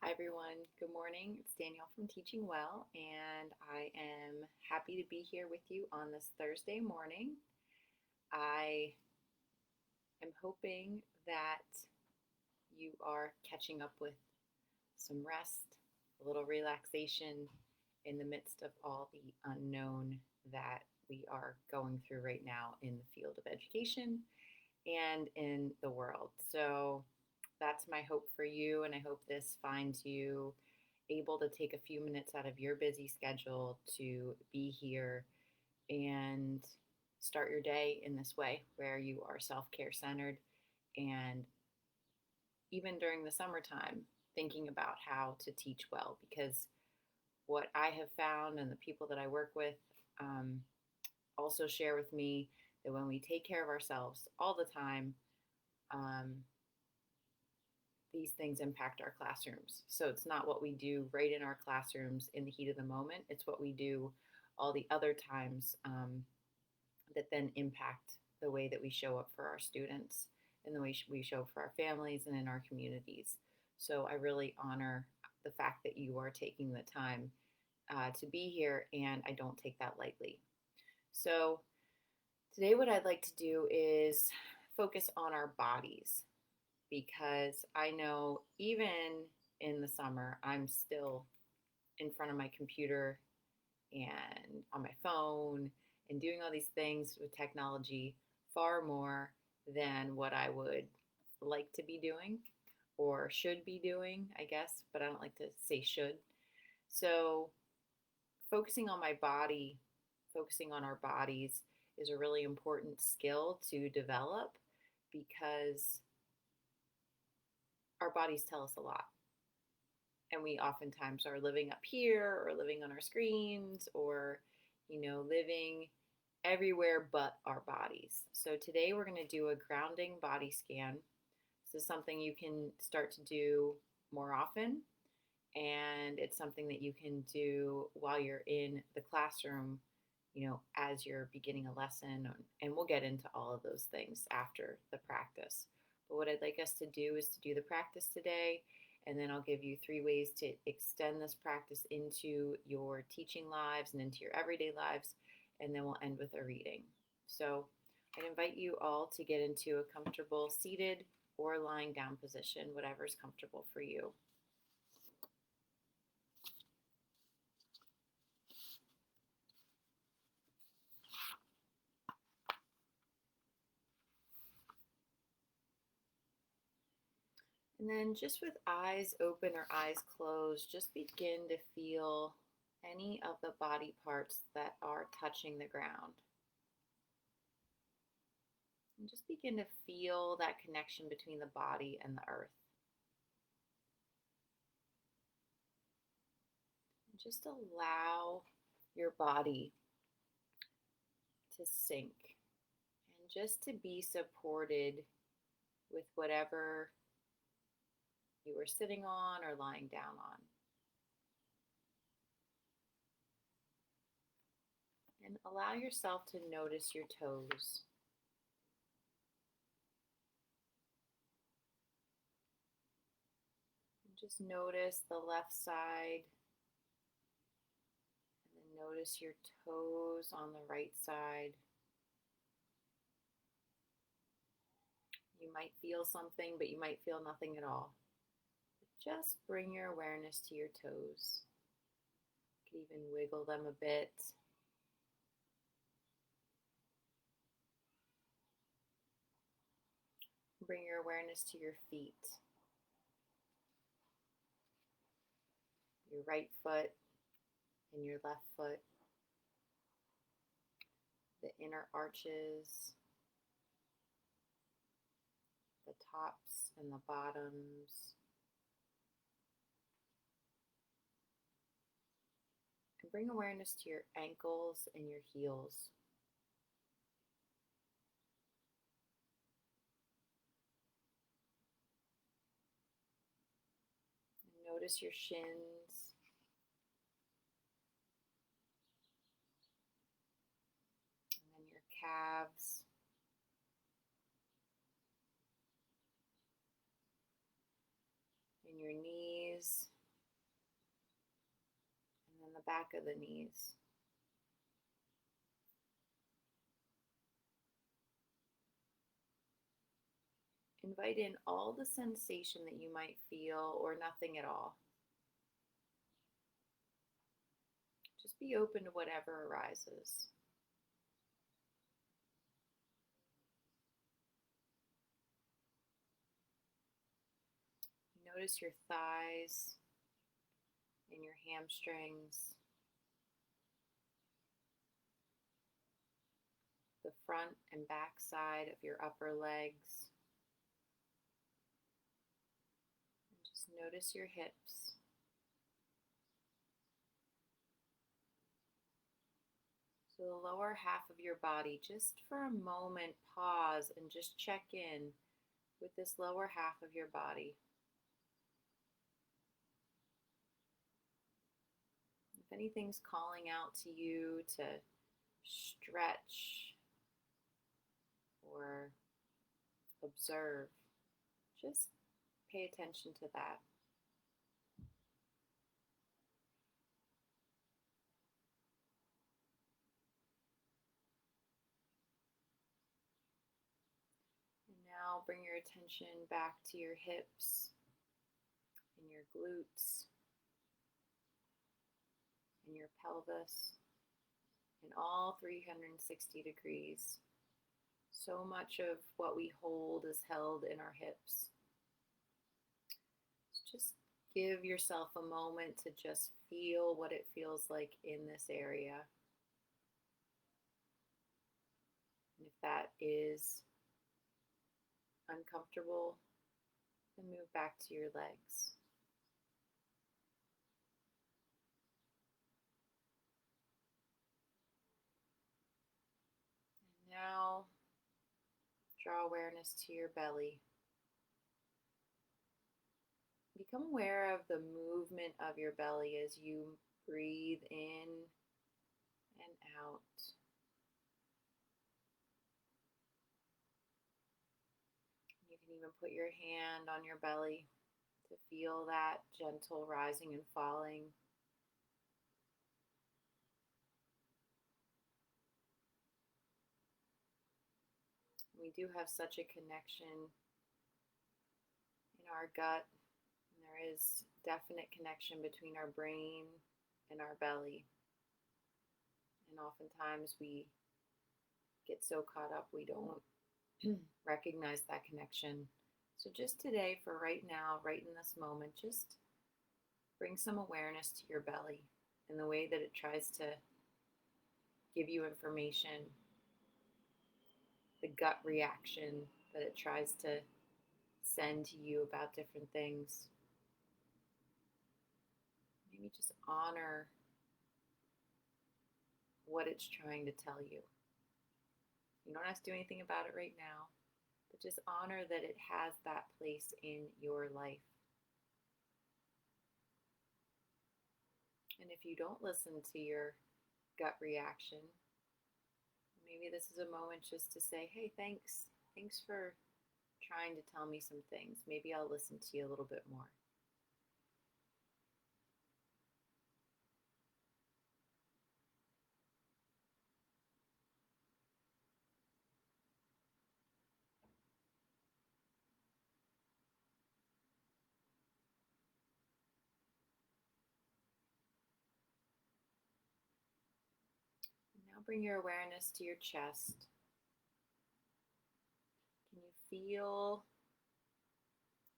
Hi everyone, good morning. It's Danielle from Teaching Well, and I am happy to be here with you on this Thursday morning. I am hoping that you are catching up with some rest, a little relaxation in the midst of all the unknown that we are going through right now in the field of education and in the world. So that's my hope for you, and I hope this finds you able to take a few minutes out of your busy schedule to be here and start your day in this way where you are self care centered and even during the summertime, thinking about how to teach well. Because what I have found and the people that I work with um, also share with me that when we take care of ourselves all the time, um, these things impact our classrooms. So it's not what we do right in our classrooms in the heat of the moment, it's what we do all the other times that then impact the way that we show up for our students and the way we show up for our families and in our communities. So I really honor the fact that you are taking the time to be here, and I don't take that lightly. So today, what I'd like to do is focus on our bodies because I know even in the summer, I'm still in front of my computer and on my phone and doing all these things with technology far more than what I would like to be doing or should be doing, I guess, but I don't like to say should. So, focusing on my body, focusing on our bodies is a really important skill to develop because our bodies tell us a lot. And we oftentimes are living up here or living on our screens or, living everywhere but our bodies. So today we're going to do a grounding body scan. This is something you can start to do more often, and it's something that you can do while you're in the classroom, as you're beginning a lesson. And we'll get into all of those things after the practice. But what I'd like us to do is to do the practice today, and then I'll give you 3 ways to extend this practice into your teaching lives and into your everyday lives, and then we'll end with a reading. So I invite you all to get into a comfortable seated or lying down position, whatever is comfortable for you. And then just with eyes open or eyes closed, just begin to feel any of the body parts that are touching the ground. And just begin to feel that connection between the body and the earth. And just allow your body to sink and just to be supported with whatever you are sitting on or lying down on. And allow yourself to notice your toes. And just notice the left side, and then notice your toes on the right side. You might feel something, but you might feel nothing at all. Just bring your awareness to your toes. You can even wiggle them a bit. Bring your awareness to your feet. Your right foot and your left foot. The inner arches. The tops and the bottoms. And bring awareness to your ankles and your heels. And notice your shins. And then your calves. And your knees. back of the knees. Invite in all the sensation that you might feel or nothing at all. Just be open to whatever arises. Notice your thighs and your hamstrings, the front and back side of your upper legs. And just notice your hips. So the lower half of your body, just for a moment, pause and just check in with this lower half of your body. If anything's calling out to you to stretch or observe, just pay attention to that. And now bring your attention back to your hips and your glutes and your pelvis in all 360 degrees. So much of what we hold is held in our hips. Just give yourself a moment to just feel what it feels like in this area. And if that is uncomfortable, then move back to your legs. And now draw awareness to your belly. Become aware of the movement of your belly as you breathe in and out. You can even put your hand on your belly to feel that gentle rising and falling. We do have such a connection in our gut, and there is definite connection between our brain and our belly. And oftentimes we get so caught up we don't recognize that connection. So just today, for right now, right in this moment, just bring some awareness to your belly and the way that it tries to give you information, the gut reaction that it tries to send to you about different things. Maybe just honor what it's trying to tell you. You don't have to do anything about it right now, but just honor that it has that place in your life. And if you don't listen to your gut reaction, maybe this is a moment just to say, hey, thanks. Thanks for trying to tell me some things. Maybe I'll listen to you a little bit more. Now bring your awareness to your chest. Can you feel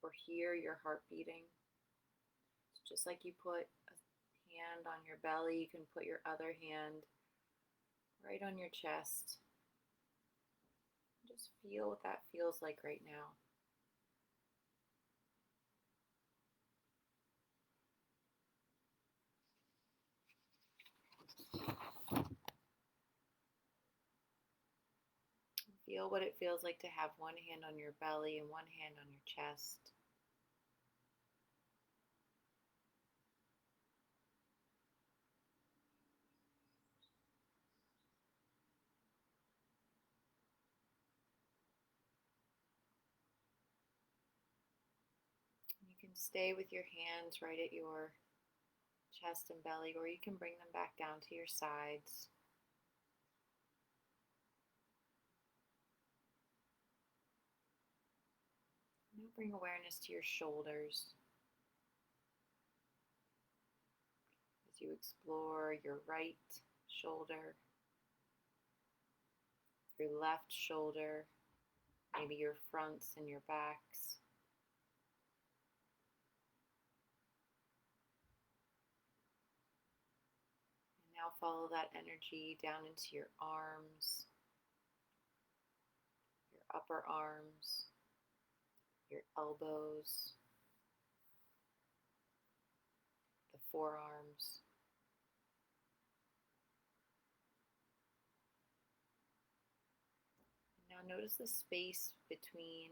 or hear your heart beating? It's just like you put a hand on your belly, you can put your other hand right on your chest. Just feel what that feels like right now. Feel what it feels like to have one hand on your belly and one hand on your chest. You can stay with your hands right at your chest and belly, or you can bring them back down to your sides. Now bring awareness to your shoulders as you explore your right shoulder, your left shoulder, maybe your fronts and your backs. And now follow that energy down into your arms, your upper arms, your elbows, the forearms. Now notice the space between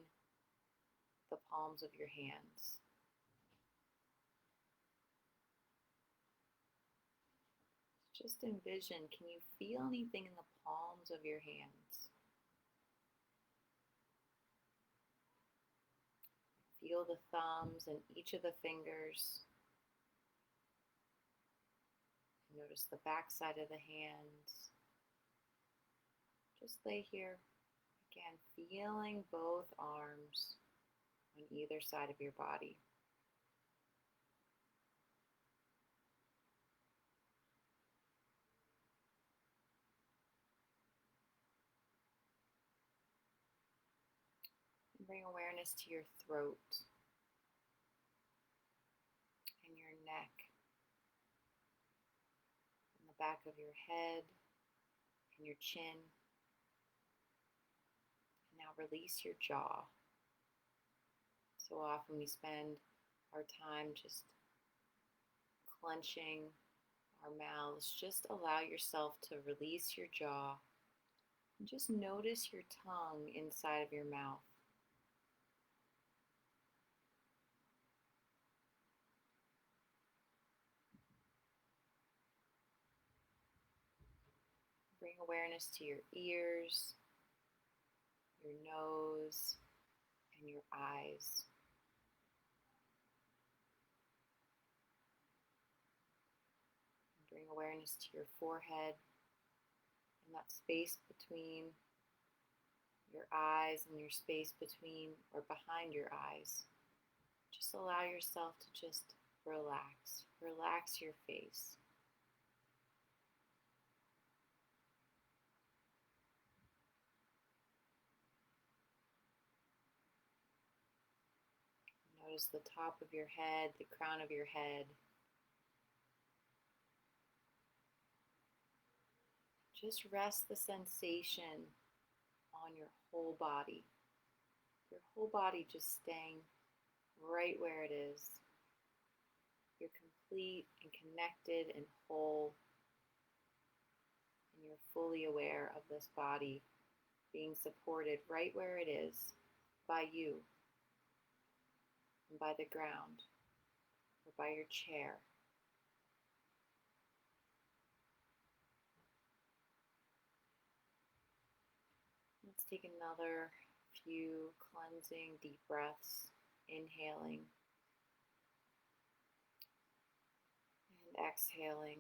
the palms of your hands. Just envision, can you feel anything in the palms of your hands? Feel the thumbs and each of the fingers. Notice the back side of the hands. Just lay here, again, feeling both arms on either side of your body. And bring awareness to your throat and your neck, and the back of your head and your chin. And now release your jaw. So often we spend our time just clenching our mouths. Just allow yourself to release your jaw and just notice your tongue inside of your mouth. Bring awareness to your ears, your nose, and your eyes. And bring awareness to your forehead and that space between your eyes and your space between or behind your eyes. Just allow yourself to just relax. Relax your face. Notice the top of your head, the crown of your head. Just rest the sensation on your whole body. Your whole body just staying right where it is. You're complete and connected and whole. And you're fully aware of this body being supported right where it is by you and by the ground or by your chair. Let's take another few cleansing deep breaths, inhaling and exhaling.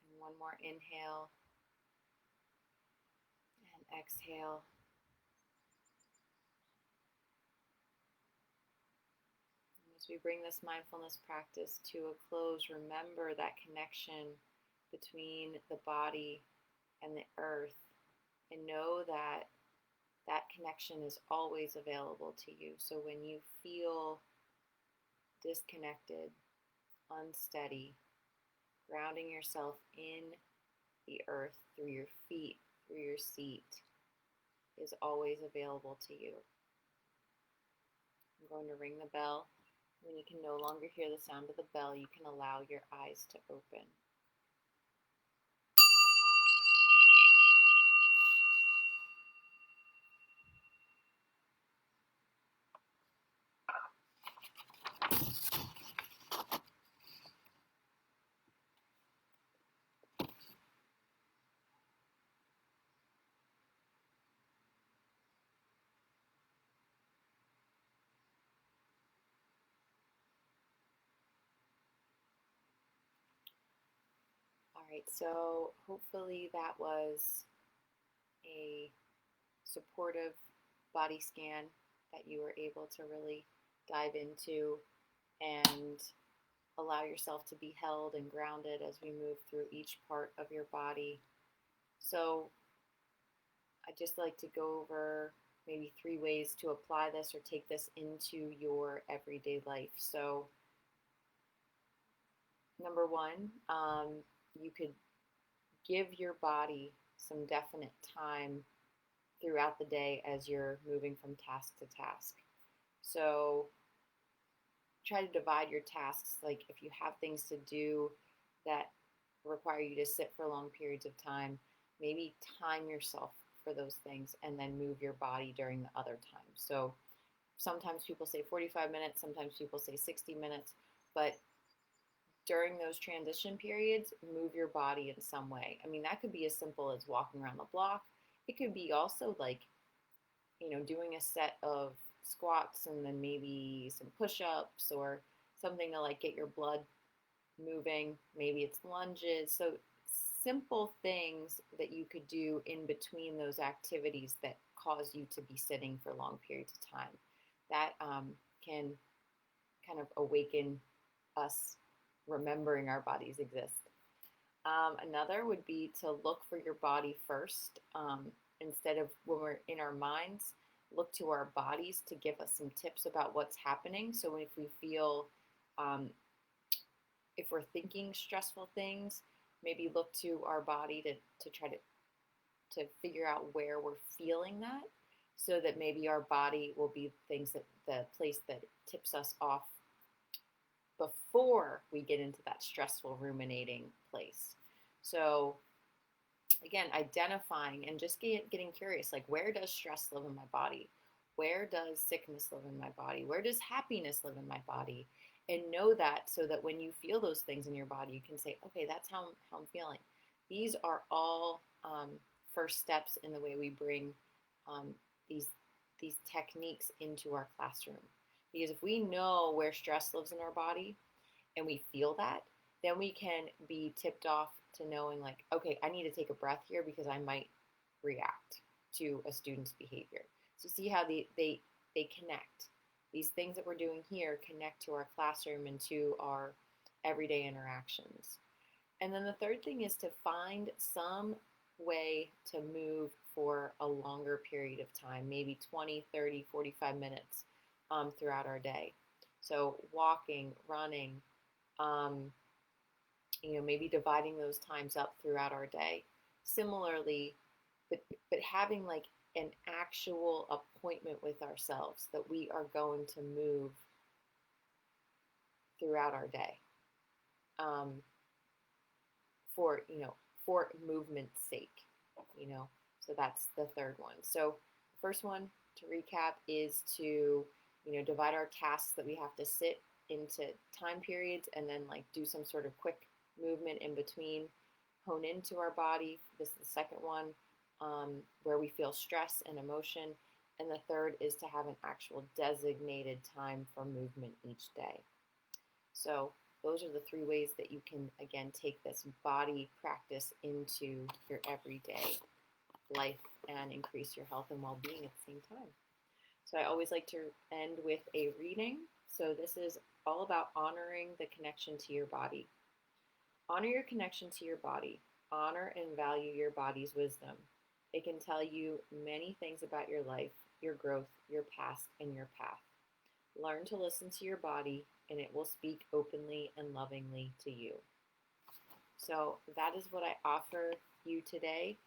And one more inhale and exhale. And as we bring this mindfulness practice to a close, remember that connection between the body and the earth, and know that that connection is always available to you. So when you feel disconnected, unsteady, grounding yourself in the earth through your feet, through your seat, is always available to you. I'm going to ring the bell. When you can no longer hear the sound of the bell, you can allow your eyes to open. right, so hopefully that was a supportive body scan that you were able to really dive into and allow yourself to be held and grounded as we move through each part of your body. So, I'd just like to go over maybe 3 ways to apply this or take this into your everyday life. So, number one, you could give your body some definite time throughout the day as you're moving from task to task. So, try to divide your tasks. Like if you have things to do that require you to sit for long periods of time, maybe time yourself for those things and then move your body during the other times. So sometimes people say 45 minutes, sometimes people say 60 minutes, but during those transition periods, move your body in some way. I mean, that could be as simple as walking around the block. It could be also like, doing a set of squats and then maybe some push-ups or something to like get your blood moving. Maybe it's lunges. So simple things that you could do in between those activities that cause you to be sitting for long periods of time. That can kind of awaken us remembering our bodies exist. Another would be to look for your body first. Instead of when we're in our minds, look to our bodies to give us some tips about what's happening. So if we feel, if we're thinking stressful things, maybe look to our body to try to figure out where we're feeling that, so that maybe our body will be things that the place that tips us off before we get into that stressful ruminating place. So again, identifying and just getting curious, like where does stress live in my body? Where does sickness live in my body? Where does happiness live in my body? And know that, so that when you feel those things in your body, you can say, okay, that's how I'm feeling. These are all first steps in the way we bring um, these techniques into our classroom. Because if we know where stress lives in our body and we feel that, then we can be tipped off to knowing like, okay, I need to take a breath here because I might react to a student's behavior. So see how they connect. These things that we're doing here connect to our classroom and to our everyday interactions. And then the third thing is to find some way to move for a longer period of time, maybe 20, 30, 45 minutes throughout our day. So walking, running, maybe dividing those times up throughout our day. Similarly, but having like an actual appointment with ourselves that we are going to move throughout our day, for for movement's sake. So that's the third one. So the first one, to recap, is to divide our tasks that we have to sit into time periods and then like do some sort of quick movement in between, hone into our body. This is the second one, where we feel stress and emotion. And the third is to have an actual designated time for movement each day. So those are the 3 ways that you can, again, take this body practice into your everyday life and increase your health and well-being at the same time. So I always like to end with a reading. So this is all about honoring the connection to your body. Honor your connection to your body. Honor and value your body's wisdom. It can tell you many things about your life, your growth, your past, and your path. Learn to listen to your body, and it will speak openly and lovingly to you. So that is what I offer you today.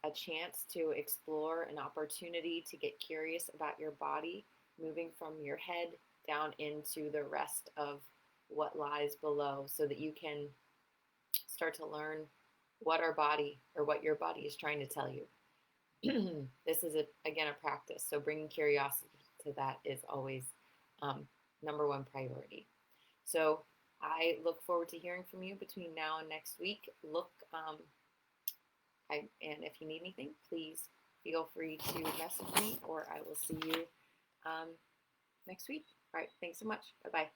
A chance to explore an opportunity to get curious about your body, moving from your head down into the rest of what lies below, so that you can start to learn what our body or what your body is trying to tell you. This is, again, a practice. So bringing curiosity to that is always number one priority. So I look forward to hearing from you between now and next week. And if you need anything, please feel free to message me, or I will see you next week. All right. Thanks so much. Bye-bye.